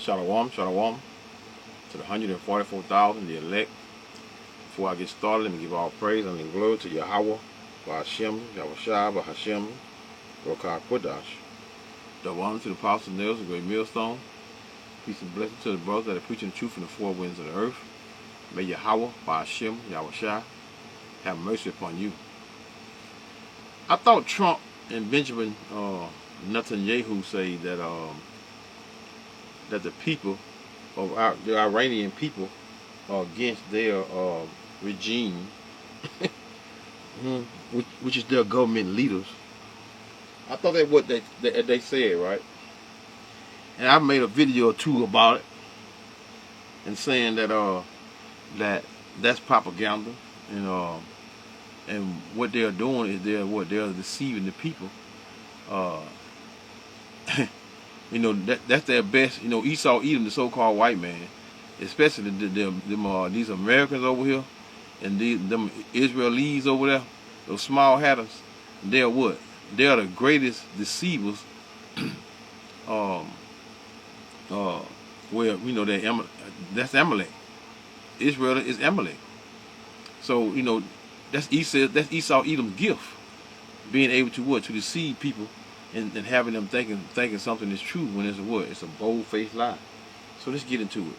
Shalom, shalom to the 144,000, the elect. Before I get started, let me give all praise and glory to Yahweh, Ba'ashem, Yahushua, Ba'ashem, Rokah Kodash. Double honor to the Apostle Nails, the great millstone. Peace and blessing to the brothers that are preaching the truth in the four winds of the earth. May Yahweh, Ba'ashem, Yahushua, have mercy upon you. I thought Trump and Benjamin Netanyahu say that that the people of the Iranian people are against their regime, which is their government leaders. I thought that's what they said, right? And I made a video or two about it, and saying that that's propaganda, and what they're doing is they're deceiving the people. That's their best. Esau Edom, the so-called white man, especially these Americans over here, and them Israelis over there, those small hatters. They're what? They're the greatest deceivers. That's Amalek. Israel is Amalek. So that's Esau Edom's gift, being able to deceive people. And having them thinking something is true when it's a what? It's a bold-faced lie. So let's get into it.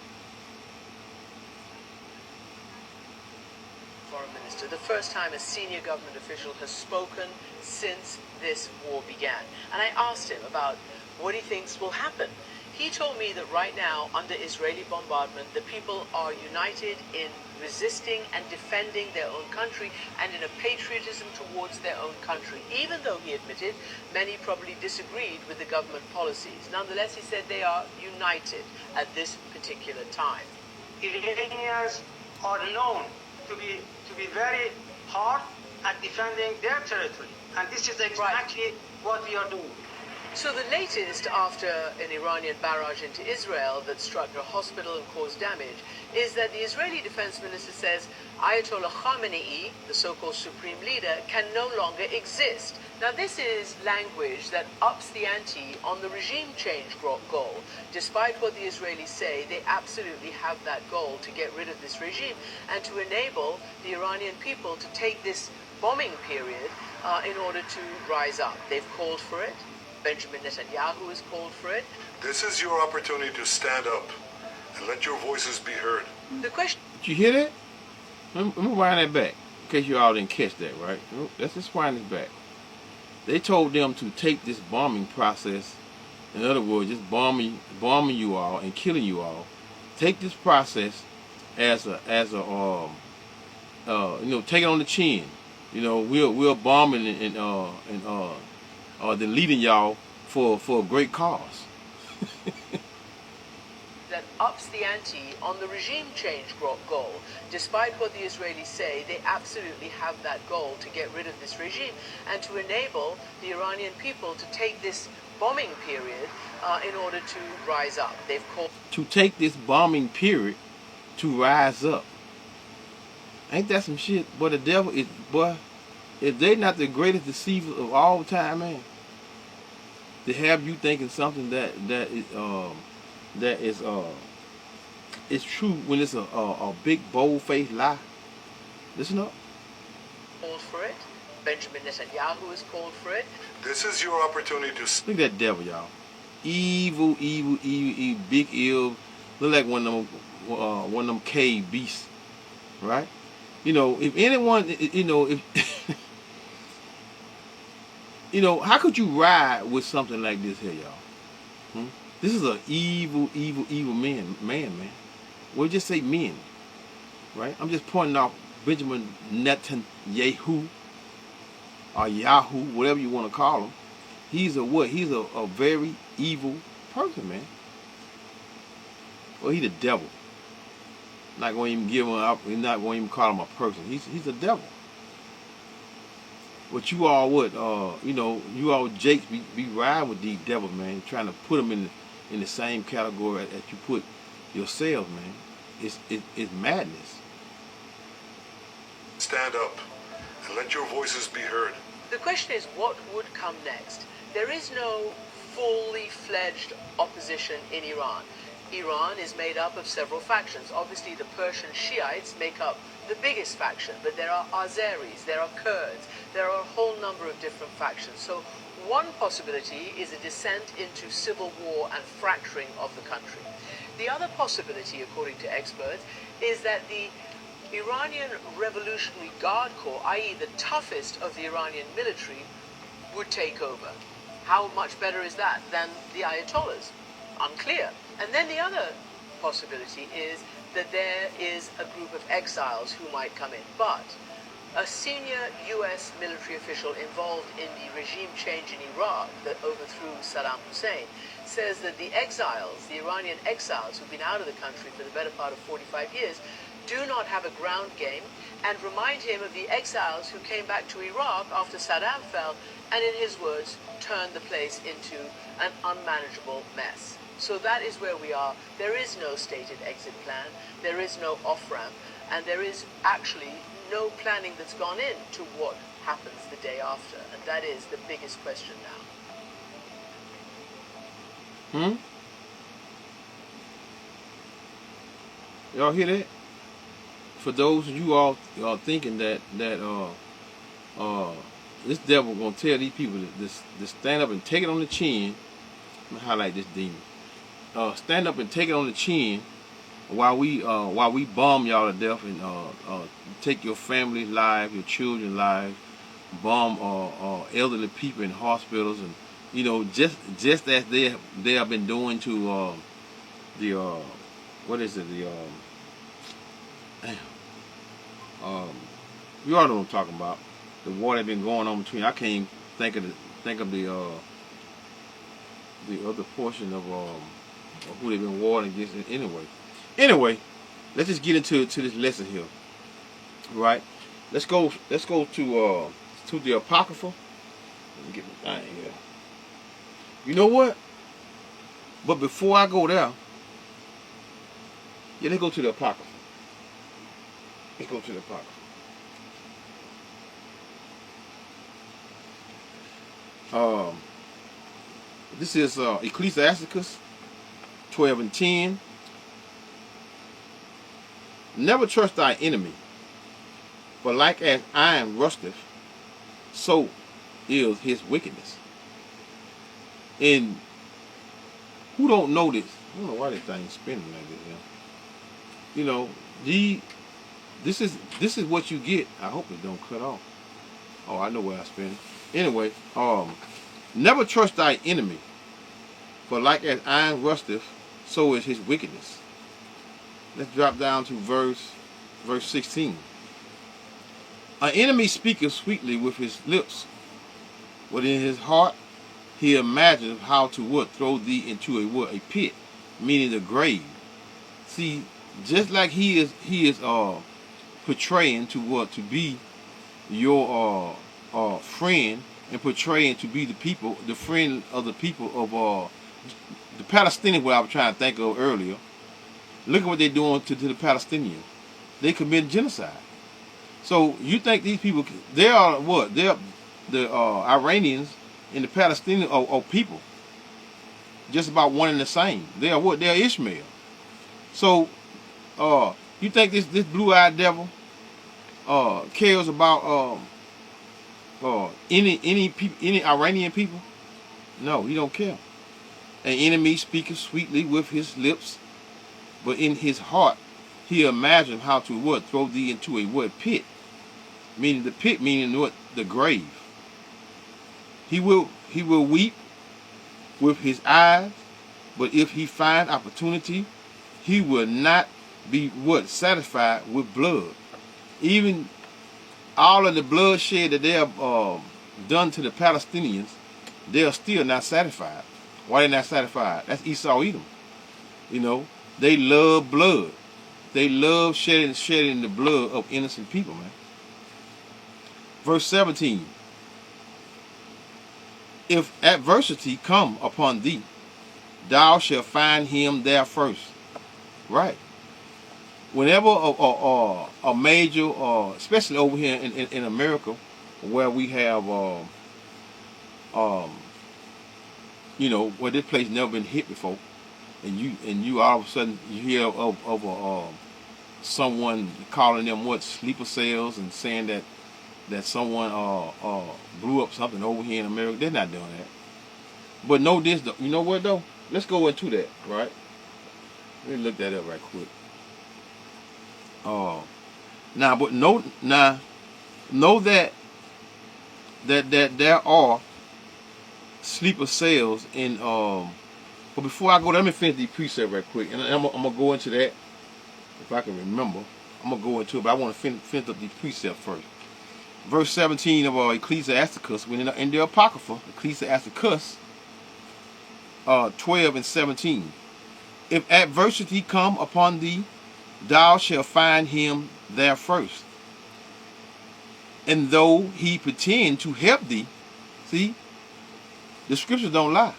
Foreign Minister, the first time a senior government official has spoken since this war began. And I asked him about what he thinks will happen. He told me that right now, under Israeli bombardment, the people are united in resisting and defending their own country and in a patriotism towards their own country, even though he admitted many probably disagreed with the government policies. Nonetheless, he said they are united at this particular time. Iranians are known to be very hard at defending their territory, and this is exactly what we are doing. So the latest after an Iranian barrage into Israel that struck a hospital and caused damage is that the Israeli defense minister says Ayatollah Khamenei, the so-called supreme leader, can no longer exist. Now this is language that ups the ante on the regime change goal. Despite what the Israelis say, they absolutely have that goal to get rid of this regime and to enable the Iranian people to take this bombing period in order to rise up. They've called for it. Benjamin Netanyahu has called for it. This is your opportunity to stand up and let your voices be heard. The question... Did you hear that? Let me wind that back, in case you all didn't catch that, right? Let's just wind it back. They told them to take this bombing process, in other words, just bombing you all and killing you all. Take this process as a take it on the chin. We're bombing and then leading y'all for a great cause. That ups the ante on the regime change goal. Despite what the Israelis say, they absolutely have that goal to get rid of this regime and to enable the Iranian people to take this bombing period in order to rise up. They've called to take this bombing period to rise up. Ain't that some shit? But the devil is, boy, if they not the greatest deceiver of all time, man, to have you thinking something that is true when it's a big bold-faced lie. Listen up. Called for it. Benjamin Netanyahu has called for it. This is your opportunity to... Look at that devil, y'all. Evil, big ill. Look like one of them cave beasts, right? If anyone, if how could you ride with something like this here, y'all? This is an evil man. We'll just say men, right? I'm just pointing out Benjamin Netanyahu, or Yahoo, whatever you want to call him. He's a what? He's a very evil person, man. Well, he's the devil. Not going to even give him up. We're not going to even call him a person. He's a devil. But you all would, you all Jakes be riding with these devils, man, trying to put them in the same category that you put yourself, man. It's madness. Stand up and let your voices be heard. The question is, what would come next? There is no fully fledged opposition in Iran. Iran is made up of several factions. Obviously, the Persian Shiites make up the biggest faction, but there are Azeris, there are Kurds, there are a whole number of different factions. So one possibility is a descent into civil war and fracturing of the country. The other possibility, according to experts, is that the Iranian Revolutionary Guard Corps, i.e. the toughest of the Iranian military, would take over. How much better is that than the Ayatollahs? Unclear. And then the other possibility is that there is a group of exiles who might come in. But a senior U.S. military official involved in the regime change in Iraq that overthrew Saddam Hussein says that the exiles, the Iranian exiles who've been out of the country for the better part of 45 years, do not have a ground game, and remind him of the exiles who came back to Iraq after Saddam fell and, in his words, turned the place into an unmanageable mess. So that is where we are. There is no stated exit plan, there is no off-ramp, and there is actually no planning that's gone into what happens the day after, and that is the biggest question now. Y'all hear that? For those of you all thinking that this devil gonna tell these people to stand up and take it on the chin. Let me highlight this demon. Stand up and take it on the chin while we bomb y'all to death and take your family's life, your children's lives, bomb elderly people in hospitals, and just as they have been doing to what is it, you all know what I'm talking about. The war that's been going on between. I can't even think of the other portion of who they've been warring against. Anyway, let's just get into this lesson here. Right? Let's go to the Apocrypha. Let me get my thing here. You know what? But before I go there, let's go to the Apocrypha. Let's go to the Apocrypha. This is Ecclesiasticus 12:10. Never trust thy enemy, for like as iron rusteth, so is his wickedness. And who don't know this? I don't know why this thing's spinning like this. This is what you get. I hope it don't cut off. Oh, I know where I spin. Anyway, never trust thy enemy, for like as iron rusteth, so is his wickedness. Let's drop down to verse 16. An enemy speaketh sweetly with his lips, but in his heart he imagineth how to throw thee into a pit, meaning the grave. See, just like he is portraying to be your friend, and portraying to be the friend of the people of the Palestinians, what I was trying to think of earlier. Look at what they're doing to the Palestinians. They committed genocide. So you think these people, they are what? They're the Iranians and the Palestinians are people. Just about one and the same. They are what? They are Ishmael. So you think this blue-eyed devil cares about any Iranian people? No, he don't care. An enemy speaketh sweetly with his lips, but in his heart he imagined how to throw thee into a pit, meaning the pit, meaning what? The grave. He will weep with his eyes, but if he find opportunity, he will not be satisfied with blood. Even all of the bloodshed that they have done to the Palestinians, they are still not satisfied. Why they not satisfied? That's Esau Edom. They love blood. They love shedding the blood of innocent people, man. Verse 17. If adversity come upon thee, thou shalt find him there first. Right. Whenever a major, especially over here in America, where we have, where this place never been hit before, and you all of a sudden you hear of someone calling them what, sleeper cells, and saying that someone blew up something over here in America. They're not doing that. But know this though. You know what though? Let's go into that, right? Let me look that up right quick. But know that there are sleeper cells in but before I go there, let me finish the precept right quick, and I'm gonna go into that if I can remember. I'm gonna go into it, but I want to finish up the precept first. Verse 17 of Ecclesiasticus, when in the Apocrypha, Ecclesiasticus 12 and 17. If adversity come upon thee, thou shalt find him there first. And though he pretend to help thee, see, the scriptures don't lie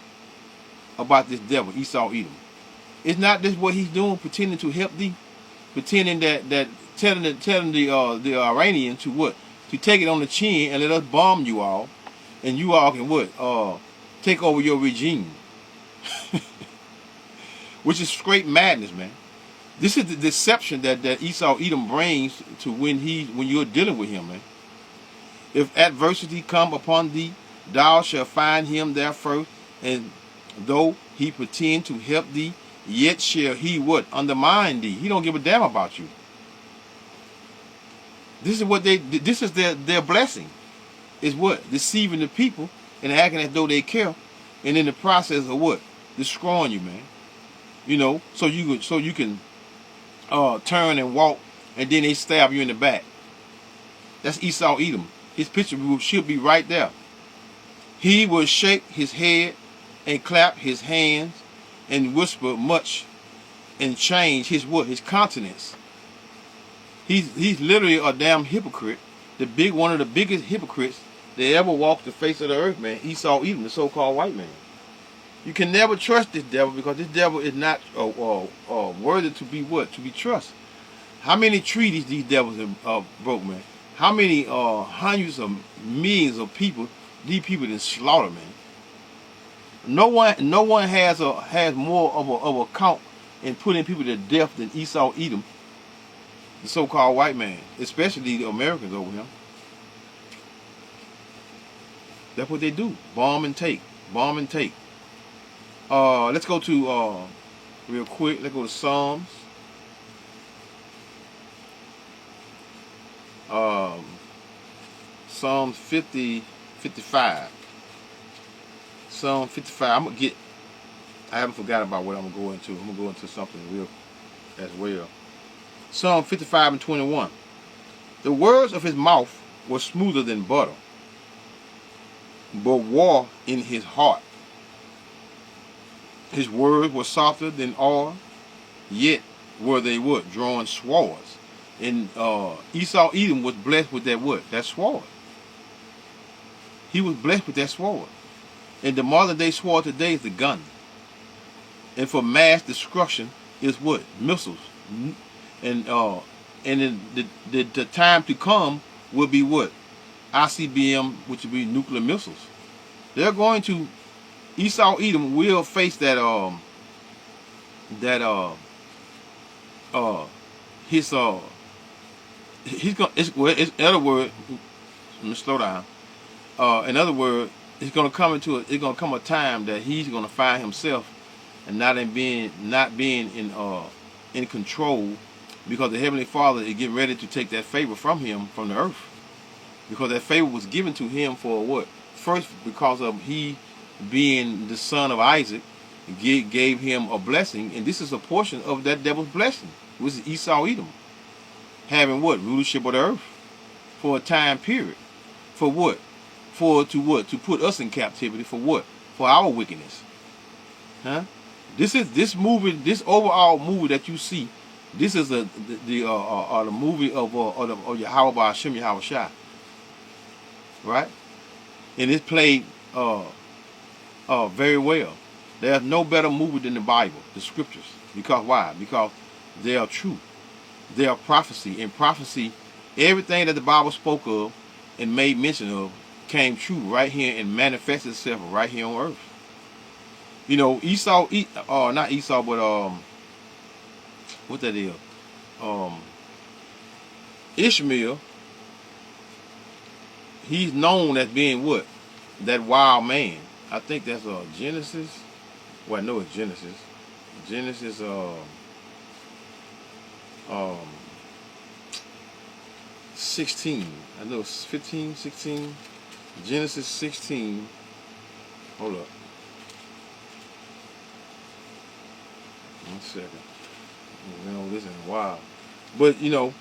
about this devil, Esau Edom. It's not this what he's doing, pretending to help thee, pretending that telling the Iranians to what? To take it on the chin and let us bomb you all, and you all can what? Take over your regime. Which is straight madness, man. This is the deception that Esau Edom brings to when you're dealing with him, man. If adversity come upon thee, thou shalt find him there first, and though he pretend to help thee, yet shall he what? Undermine thee. He don't give a damn about you. This is their blessing. Is what? Deceiving the people and acting as though they care, and in the process of what? Destroying you, man. You know, so you can turn and walk, and then they stab you in the back. That's Esau Edom. His picture should be right there. He will shake his head and clap his hands and whisper much and change his what? His countenance. He's literally a damn hypocrite. One of the biggest hypocrites that ever walked the face of the earth, man. Esau Edom, the so-called white man. You can never trust this devil, because this devil is not worthy to be what? To be trusted. How many treaties these devils have broke, man? How many hundreds of millions of people these people didn't slaughter, man? No one has more of a count in putting people to death than Esau Edom, the so-called white man, especially the Americans over here. That's what they do. Bomb and take. Bomb and take. Let's go to real quick. Let's go to Psalms. Psalms 55. Psalm 55. I haven't forgot about what I'm gonna go into. I'm gonna go into something real as well. Psalm 55 and 21. The words of his mouth were smoother than butter, but war in his heart. His words were softer than oil, yet were they what? Drawing swords. And Esau Edom was blessed with that what? That sword. He was blessed with that sword. And the modern day sword today is the gun. And for mass destruction is what? Missiles. And then the time to come will be what? ICBM, which will be nuclear missiles. They're going to Esau Edom will face that he's gonna, in other words, let me slow down. In other words, it's gonna come a time that he's gonna find himself and not being in control, because the Heavenly Father is getting ready to take that favor from him, from the earth, because that favor was given to him for what? First, because of he being the son of Isaac, gave him a blessing, and this is a portion of that devil's blessing, which is Esau Edom, having what? Rulership of the earth for a time period. For what? To put us in captivity. For what? For our wickedness. Huh? This overall movie that you see. This is the movie of Yahweh by Hashem Yahweh Shai. Right? And it's played very well. There's no better movie than the Bible, the scriptures. Because why? Because they are true. They are prophecy. In prophecy, everything that the Bible spoke of and made mention of came true right here and manifested itself right here on earth. You know, Esau, not Esau, but what that is? Um, Ishmael, he's known as being what? That wild man. I think that's Genesis. Well, I know it's Genesis. Genesis um 16. I know it's 15, 16. Genesis 16. Hold up. 1 second. You know, this is wild. But you know,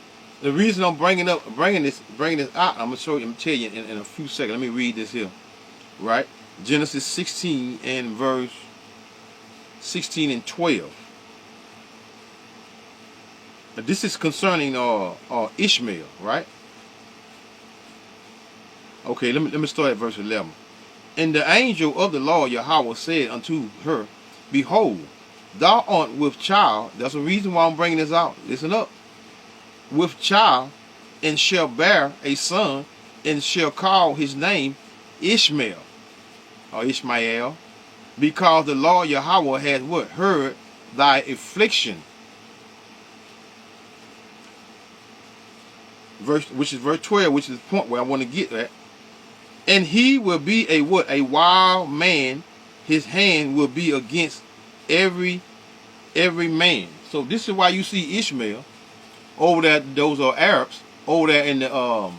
the reason I'm bringing this out, I'm gonna tell you in a few seconds. Let me read this here. Right? Genesis 16 and verse 16 and 12. Now, this is concerning Ishmael, right? Okay, let me start at verse 11. And the angel of the Lord Yahweh said unto her, Behold, thou art with child. That's the reason why I'm bringing this out. Listen up. With child, and shall bear a son, and shall call his name Ishmael, or Ishmael, because the Lord Yahweh has what? Heard thy affliction. Which is verse 12, which is the point where I want to get at. And he will be a what? A wild man. His hand will be against every man. So this is why you see Ishmael over there. Those are Arabs over there in the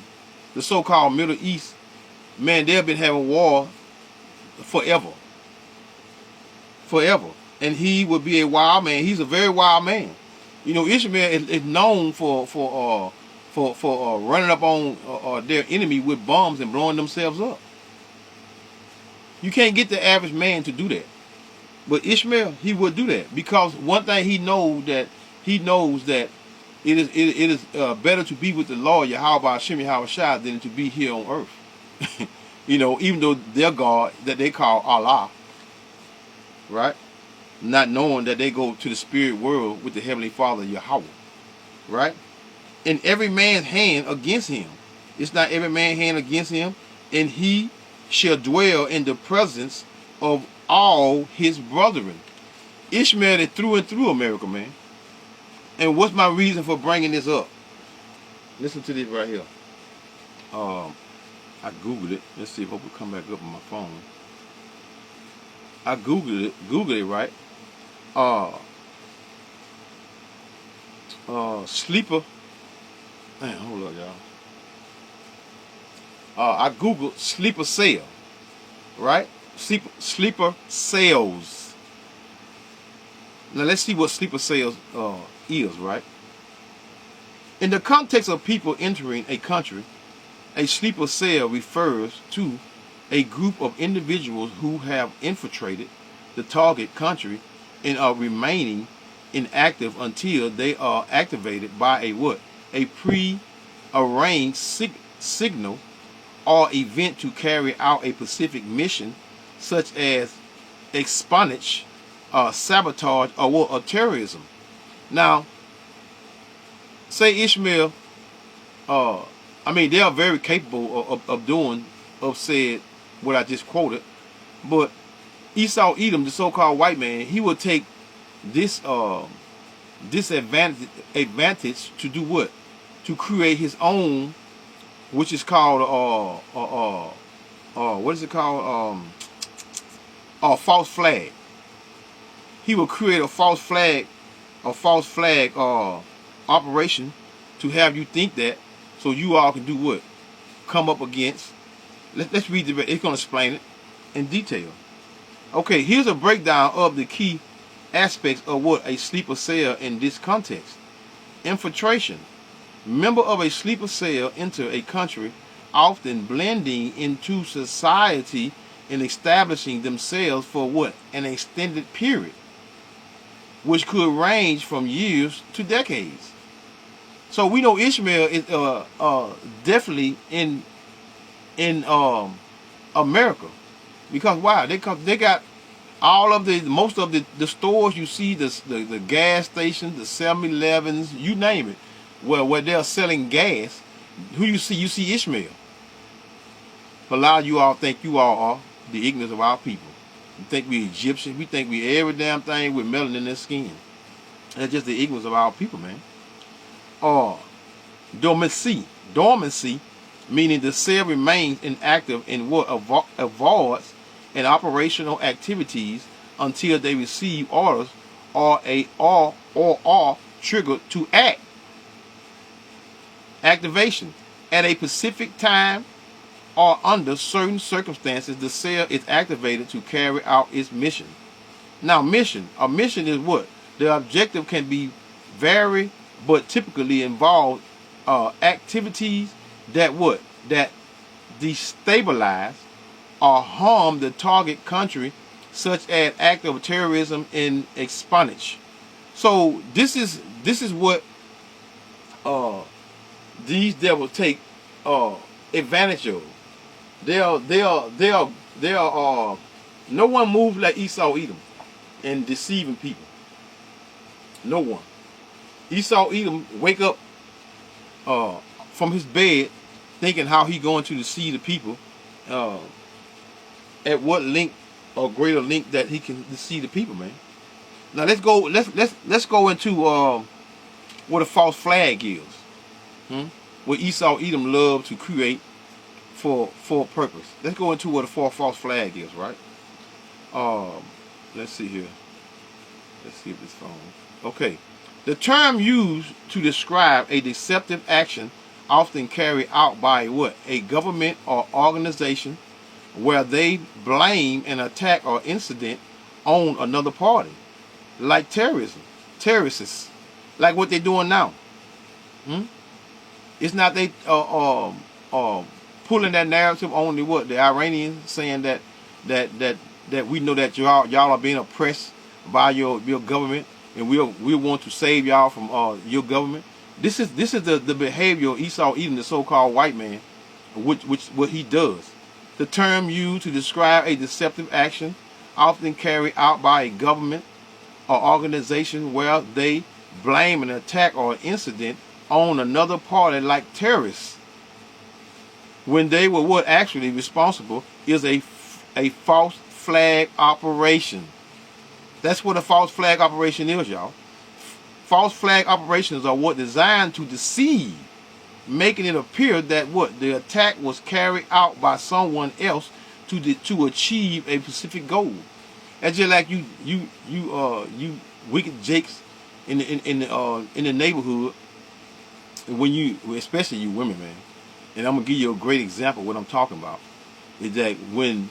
so-called Middle East. Man, they've been having war forever. And he will be a wild man. He's a very wild man. You know, Ishmael is known for running up on their enemy with bombs and blowing themselves up. You can't get the average man to do that. But Ishmael, he would do that, because one thing he knows that it is better to be with the Lord Yahweh Hashem Yahweh Shai than to be here on earth. You know, even though their God that they call Allah, right? Not knowing that they go to the spirit world with the Heavenly Father Yahweh, right? And every man's hand against him. It's not every man's hand against him. And he shall dwell in the presence of all his brethren. Ishmael is through and through America, man. And what's my reason for bringing this up? Listen to this right here. I Googled it. Let's see if I can come back up on my phone. I Googled it, right? Sleeper. Man, hold up, y'all. I Googled sleeper cell, right? Sleeper cells. Now let's see what sleeper cells is, right? In the context of people entering a country, a sleeper cell refers to a group of individuals who have infiltrated the target country and are remaining inactive until they are activated by a what? A pre-arranged signal or event to carry out a specific mission, such as espionage, sabotage, or terrorism. Now, say Ishmael, they are very capable of doing, said what I just quoted, but Esau Edom, the so-called white man, he will take this advantage to do what? To create his own, which is called what is it called? A false flag. He will create a false flag operation to have you think that, so you all can do what? Come up against. Let's read the. It's going to explain it in detail. Okay, here's a breakdown of the key aspects of what a sleeper cell in this context. Infiltration. Member of a sleeper cell enter a country, often blending into society and establishing themselves for what? An extended period, which could range from years to decades. So we know Ishmael is definitely in America, because why? They got all of most of the stores you see, the gas stations, the 7-Elevens, you name it, where they're selling gas. Who you see? You see Ishmael. A lot of you all think you all are the ignorance of our people. We think we Egyptian. We think we every damn thing with melanin in their skin. That's just the ignorance of our people, man. Dormancy, meaning the cell remains inactive in what avoids in operational activities until they receive orders or are triggered to act. Activation. At a specific time or under certain circumstances, the cell is activated to carry out its mission. Now, a mission is what? The objective can be varied, but typically involve activities that destabilize or harm the target country, such as act of terrorism and espionage. So this is what these devils take advantage of. They are no one moves like Esau Edom in deceiving people. No one. Esau Edom wake up from his bed thinking how he going to deceive the people, at what length or greater length that he can deceive the people, man. Now let's go into what a false flag is. What Esau Edom love to create for a purpose. Let's go into what a false flag is, right? Let's see here. Let's see if this phone. Okay. The term used to describe a deceptive action often carried out by what? A government or organization where they blame an attack or incident on another party. Like terrorism. Terrorists. Like what they're doing now. It's not they pulling that narrative on the Iranians, saying that we know that y'all are being oppressed by your government, and we want to save y'all from your government. This is the behavior of Esau Edom, the so-called white man, which what he does. The term used to describe a deceptive action often carried out by a government or organization where they blame an attack or incident on another party, like terrorists, when they were what actually responsible is a false flag operation. That's what a false flag operation is, y'all. False flag operations are what designed to deceive, making it appear that what the attack was carried out by someone else to achieve a specific goal. That's just like you wicked jakes in the neighborhood, when you, especially you women, man. And I'm gonna give you a great example of what I'm talking about. Is that when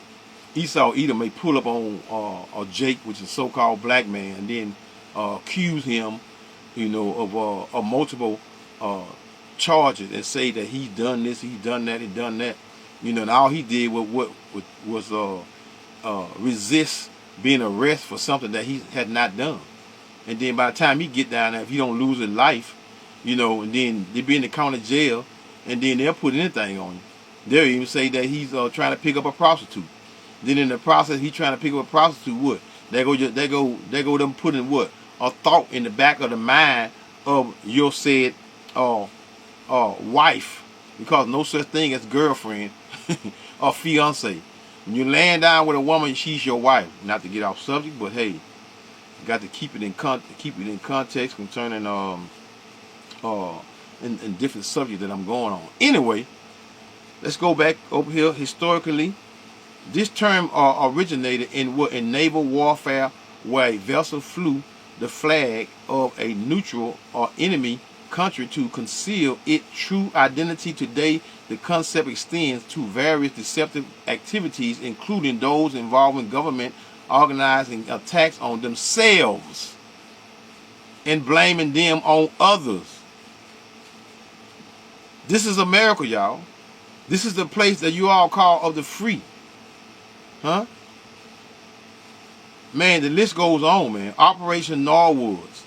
Esau Edom may pull up on a Jake, which is a so-called black man, and then accuse him, of multiple charges, and say that he's done this, he's done that, he done that. And all he did was resist being arrested for something that he had not done. And then by the time he get down there, if he don't lose his life, and then they be in the county jail, and then they'll put anything on him. They'll even say that he's trying to pick up a prostitute. Then in the process, he's trying to pick up a prostitute. What? They go them putting what? A thought in the back of the mind of your said wife, because no such thing as girlfriend or fiance. When you're laying down with a woman, she's your wife. Not to get off subject, but hey, you got to keep it in context concerning in different subjects that I'm going on. Anyway, let's go back over here historically. This term originated in naval warfare, where a vessel flew the flag of a neutral or enemy country to conceal its true identity. Today, the concept extends to various deceptive activities, including those involving government organizing attacks on themselves and blaming them on others. This is America, y'all. This is the place that you all call of the free. Huh? Man, the list goes on, man. Operation Norwoods.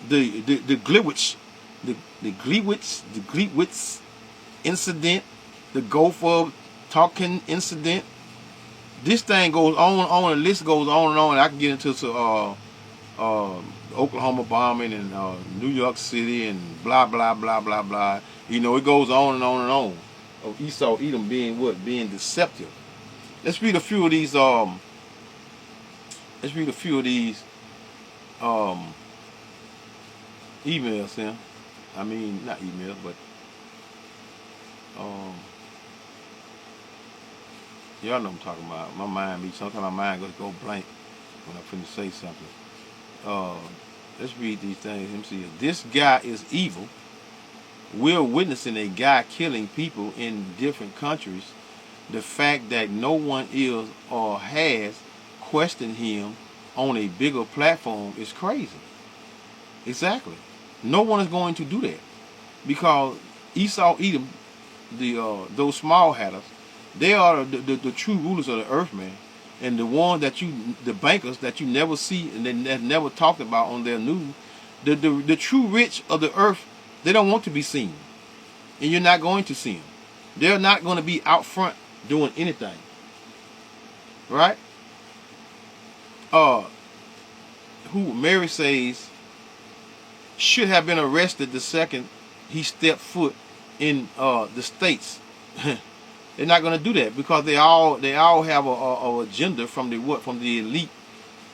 The Gleewitz incident, the Gulf of Tonkin incident. This thing goes on, the list goes on and on. I can get into Oklahoma bombing and New York City and blah blah blah blah blah. It goes on and on and on. Of Esau Edom being deceptive. Let's read a few of these. Let's read a few of these um, emails here. I mean, not emails, but um, y'all know what I'm talking about. My mind be sometimes my mind goes go blank when I'm finna say something. Uh, let's read these things. Let me see. This guy is evil. We're witnessing a guy killing people in different countries. The fact that no one is or has questioned him on a bigger platform is crazy. Exactly. No one is going to do that because Esau, Edom, those small hatters, they are the true rulers of the earth, man. And the ones the bankers that you never see and that never talked about on their news, the true rich of the earth, they don't want to be seen, and you're not going to see them. They're not going to be out front doing anything, right? Uh, who Mary says should have been arrested the second he stepped foot in the states. They're not going to do that because they all have a agenda from the elite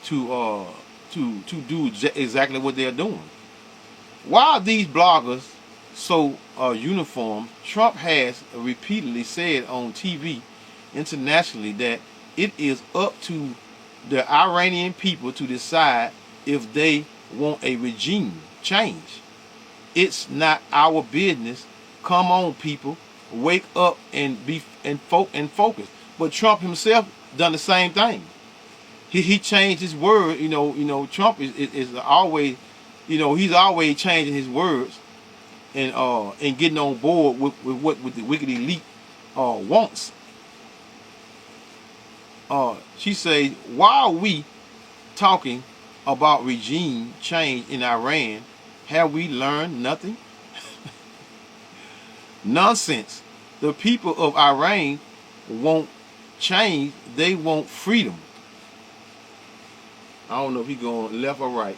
to do exactly what they're doing. Why are these bloggers so uniform? Trump has repeatedly said on TV internationally that it is up to the Iranian people to decide if they want a regime change. It's not our business. Come on, people, wake up and focus. But Trump himself done the same thing. He changed his word. Trump is always, he's always changing his words and getting on board with what the wicked elite wants. She says, why are we talking about regime change in Iran? Have we learned nothing? Nonsense. The people of Iran won't change. They want freedom. I don't know if he's going left or right.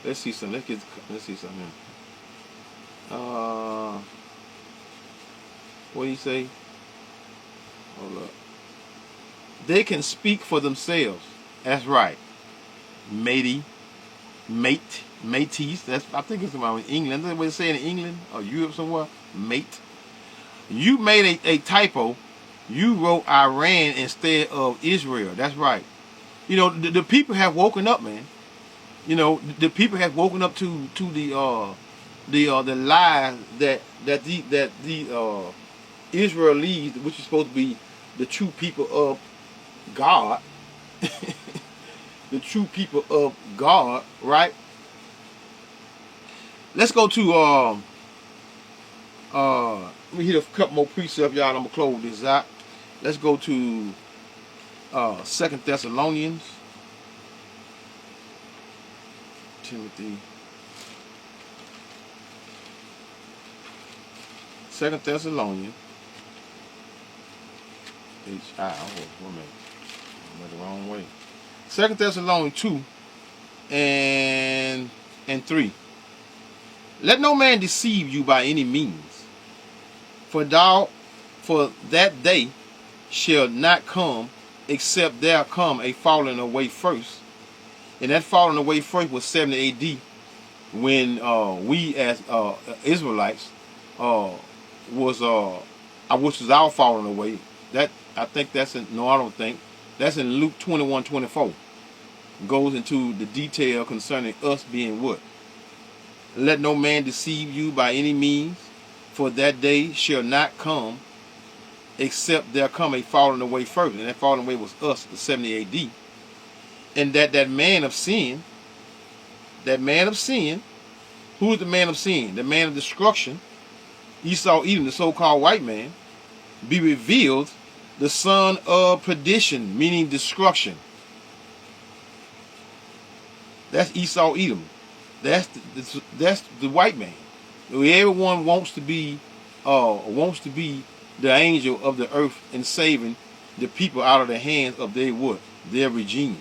Let's see something. Let's see something here. What do you say? Hold up. They can speak for themselves. That's right. Mateys. I think it's about England. That's what they say in England or Europe somewhere. Mate. You made a typo. You wrote Iran instead of Israel. That's right. The people have woken up, man. The people have woken up to the lies that the Israelis, which is supposed to be the true people of God, the true people of God, right? Let's go to let me hit a couple more precepts, y'all. I'm gonna close this out. Let's go to 2 Thessalonians, Timothy, 2 Thessalonians, H-I, oh, I went the wrong way. 2 Thessalonians 2 and 3. Let no man deceive you by any means, for that day shall not come except there come a falling away first. And that falling away first was 70 AD when we as Israelites which was our falling away. That I think that's in, no, I don't think that's in Luke 21:24. Goes into the detail concerning us being what? Let no man deceive you by any means, for that day shall not come except there come a falling away first. And that falling away was us, the 70 AD. And that man of sin, who is the man of sin? The man of destruction, Esau, Edom, the so-called white man, be revealed, the son of perdition, meaning destruction. That's Esau, Edom. That's the white man. Everyone wants to be the angel of the earth and saving the people out of the hands of their regime.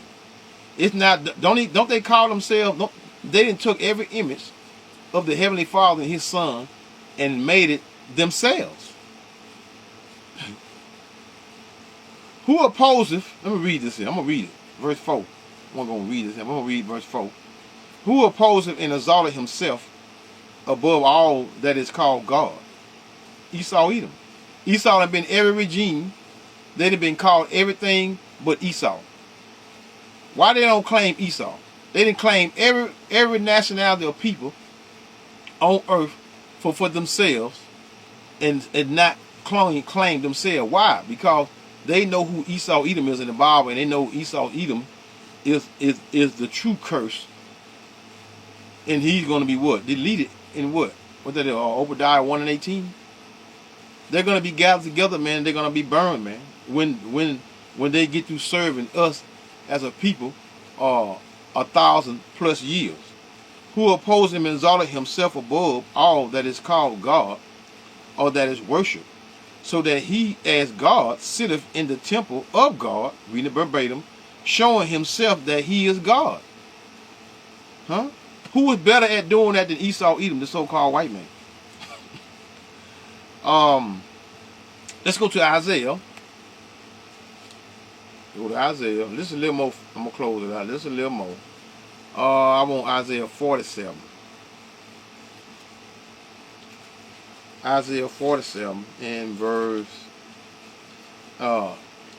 It's not. Don't they call themselves? They didn't took every image of the Heavenly Father and His Son and made it themselves. Who opposeth, let me read this here. I'm going to read it. Verse 4. I'm going to read this here. I'm going to read verse 4. Who opposeth and exalted himself above all that is called God? Esau, Edom. Esau have been every regime. They'd have been called everything but Esau. Why they don't claim Esau? They didn't claim every nationality of people on earth for themselves and not claim themselves. Why? Because they know who Esau Edom is in the Bible, and they know Esau Edom is the true curse, and he's going to be what? Deleted in what? What that is? Obadiah 1:18. They're going to be gathered together, man. They're going to be burned, man. When they get through serving us as a people 1,000+ years. Who opposed him and exalted himself above all that is called God, or that is worshipped, so that he as God sitteth in the temple of God, reading it verbatim, showing himself that he is God. Huh? Who was better at doing that than Esau Edom, the so-called white man? Let's go to Isaiah. Go to Isaiah. Listen a little more. I'm going to close it out. Listen a little more. I want Isaiah 47. Isaiah 47 and verse.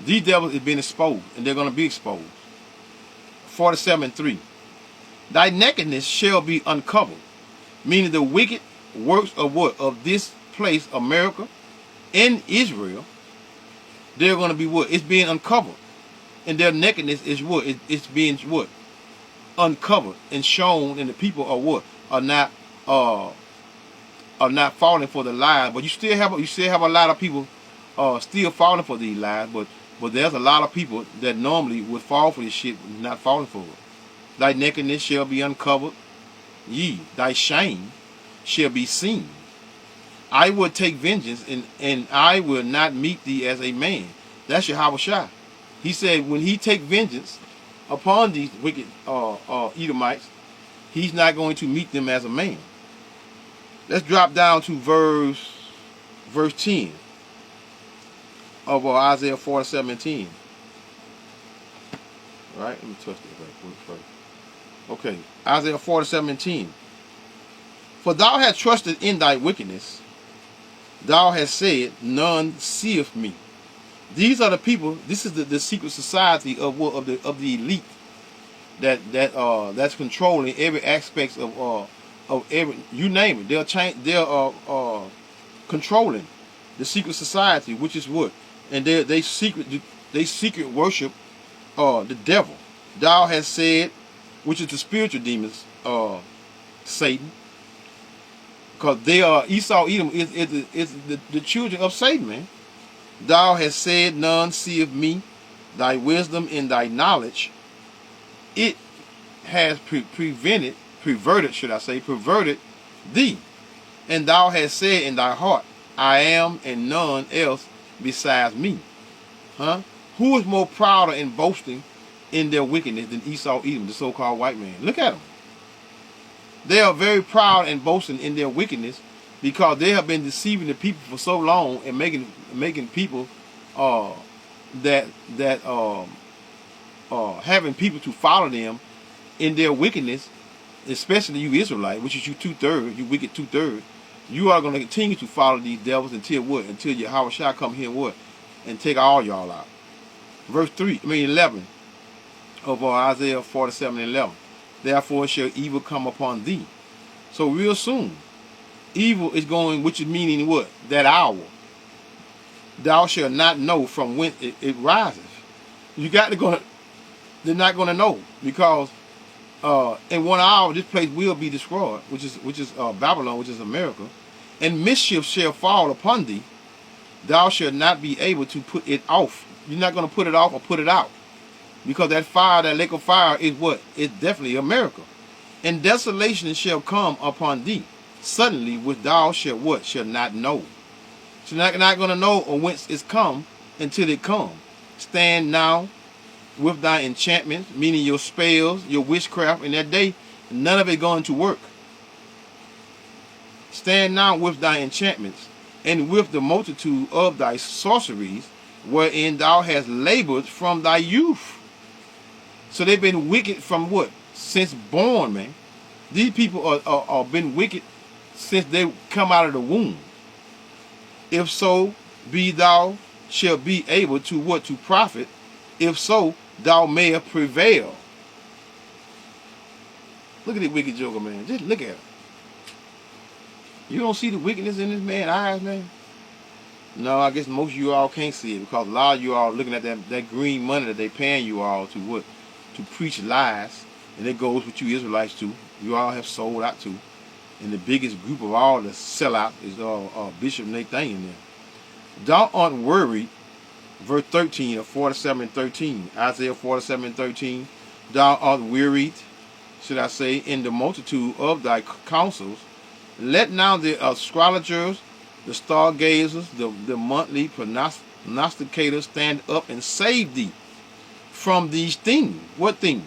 These devils have been exposed, and they're going to be exposed. 47:3. Thy nakedness shall be uncovered, meaning the wicked works of what? Of this place, America, and Israel. They're going to be what? It's being uncovered, and their nakedness is what? It's being what? Uncovered and shown, and the people are what? Are not falling for the lies. But you still have a lot of people still falling for these lies. But there's a lot of people that normally would fall for this shit, not falling for it. Thy nakedness shall be uncovered, ye, thy shame shall be seen. I will take vengeance, and I will not meet thee as a man. That's Yahweh Shai. He said when he take vengeance upon these wicked Edomites, he's not going to meet them as a man. Let's drop down to verse 10 of Isaiah 47:10. All right, let me touch that right quick first. Okay, Isaiah 47:10. For thou hast trusted in thy wickedness, thou hast said, none seeth me. These are the people. This is the secret society of the elite that's controlling every aspect of every, you name it. They're controlling the secret society, which is what, and they secret worship the devil. Thou hast said, which is the spiritual demons, Satan, because they are Esau Edom is the children of Satan, man. Thou hast said, none seeth me. Thy wisdom and thy knowledge, it has perverted thee. And thou hast said in thy heart, I am and none else besides me. Huh? Who is more prouder and boasting in their wickedness than Esau Edom, the so-called white man? Look at them. They are very proud and boasting in their wickedness because they have been deceiving the people for so long and making people having people to follow them in their wickedness, especially you Israelite, which is you 2/3, you wicked 2/3. You are going to continue to follow these devils until what? Until Yahweh shall come here and what? And take all y'all out. Verse 11 of Isaiah 47:11. Therefore shall evil come upon thee. So real soon, evil is going, which is meaning what? That hour. Thou shalt not know from whence it rises. You got to go. They're not going to know because in 1 hour this place will be destroyed, which is Babylon, which is America, and mischief shall fall upon thee. Thou shalt not be able to put it off. You're not going to put it off or put it out. Because that fire, that lake of fire is what? It's definitely America. And desolation shall come upon thee, suddenly which thou shalt what? Shall not know. So you're not going to know or whence it's come until it come. Stand now with thy enchantments, meaning your spells, your witchcraft, in that day, none of it going to work. Stand now with thy enchantments, and with the multitude of thy sorceries, wherein thou hast labored from thy youth. So they've been wicked from what? Since born, man. These people are been wicked since they come out of the womb. If so be thou shalt be able to what? To profit. If so, thou mayest prevail. Look at this wicked joker, man. Just look at him. You don't see the wickedness in this man's eyes, man? No, I guess most of you all can't see it because a lot of you all looking at that green money that they paying you all to what? To preach lies. And it goes with you Israelites too. You all have sold out too. And the biggest group of all that sell out is Bishop Nathaniel there. Thou art worried, verse 13 of 47 and 13. Isaiah 47 and 13. Thou art wearied, should I say, in the multitude of thy counsels. Let now the astrologers, the stargazers, the monthly prognosticators stand up and save thee from these things. What things?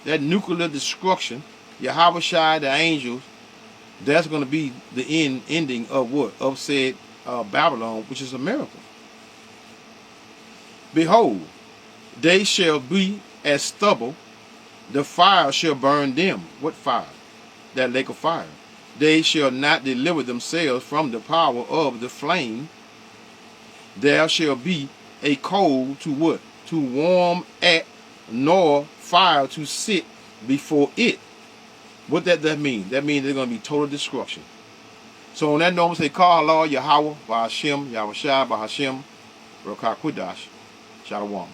That nuclear destruction, Yahweh Shai, the angels, that's going to be the ending of what? Of said Babylon, which is America. Behold, they shall be as stubble, the fire shall burn them. What fire? That lake of fire. They shall not deliver themselves from the power of the flame. There shall be a coal to what? To warm at, nor fire to sit before it. What that mean? That means there's going to be total destruction. So on that note, I'm going to say, Call Allah, Yahweh, Ba'ashem, Yahweh Shai, Ba'ashem, Rakah Kudash, Shalom.